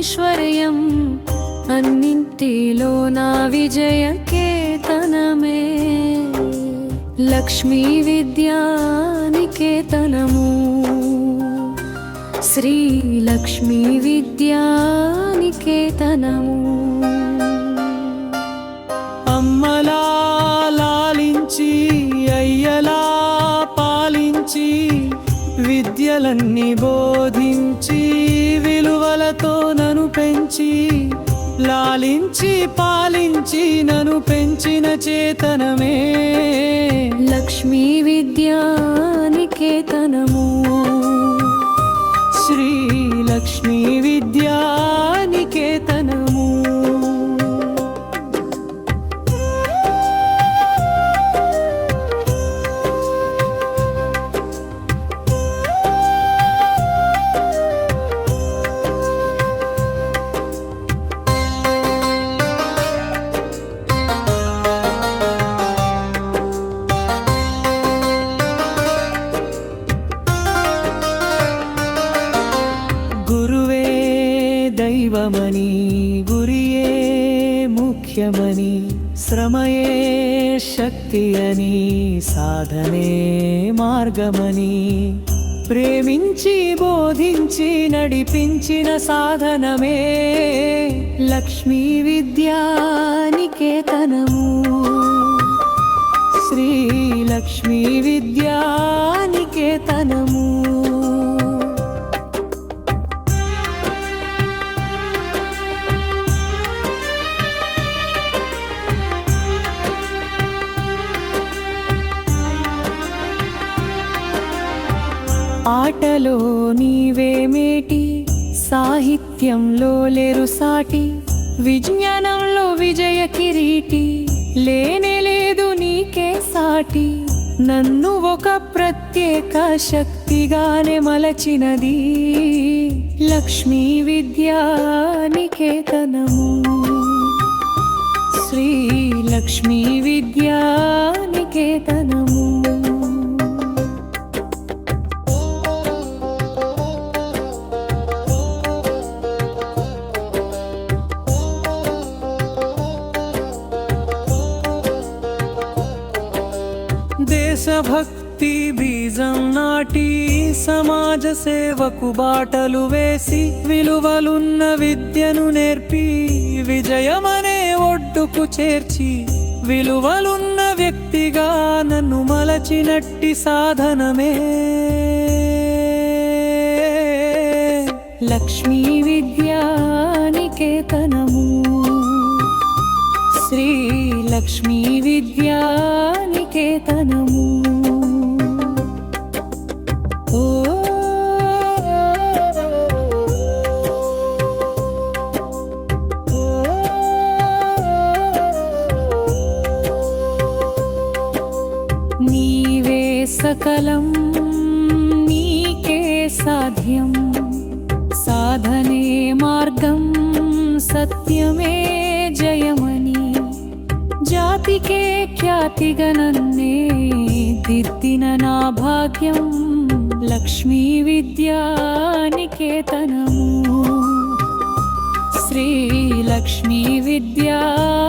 ఐశ్వర్యం అన్నింటిలో నా విజయకేతనమే లక్ష్మీ విద్యానికేతనము శ్రీ లక్ష్మీ విద్యానికేతనము అమ్మలా లాలించి అయ్యలా పాలించి విద్యలన్నీ బోధించి విలువలతో నన్ను పెంచి లాలించి పాలించి నన్ను పెంచిన చేతనమే లక్ష్మీ విద్యానికేతనము శ్రీ లక్ష్మీ విద్యానికేతనము గురువే దైవమని గురియే ముఖ్యమని శ్రమయే శక్తి అని సాధనే మార్గమని ప్రేమించి బోధించి నడిపించిన సాధనమే లక్ష్మీ విద్యానికేతనము శ్రీ లక్ష్మీ విద్యానికేతనము ఆటలో నీవే మేటి సాహిత్యంలో లేరు సాటి విజ్ఞానంలో విజయ కిరీటి లేనే లేదు నీకే సాటి నన్ను ఒక ప్రత్యేక శక్తిగానే మలచినది లక్ష్మీ విద్యానికేతనము శ్రీ లక్ష్మీ విద్యానికేతనము దేశభక్తి బీజం నాటి సమాజ సేవకు బాటలు వేసి విలువలున్న విద్యను నేర్పి విజయమనే ఒడ్డుకు చేర్చి విలువలున్న వ్యక్తిగా నన్ను మలచినట్టి సాధనమే లక్ష్మీ విద్యానికేతనము శ్రీ లక్ష్మీ విద్యానికేతనము ఓ నీవే సకలం నీకే సాధ్యం సాధనే మార్గం సత్యమే జయమని జాతికే ఖ్యాతిగా నన్నే దిద్దిన నా భాగ్యం లక్ష్మీ విద్యానికేతనము శ్రీ లక్ష్మీ విద్యానికేతనము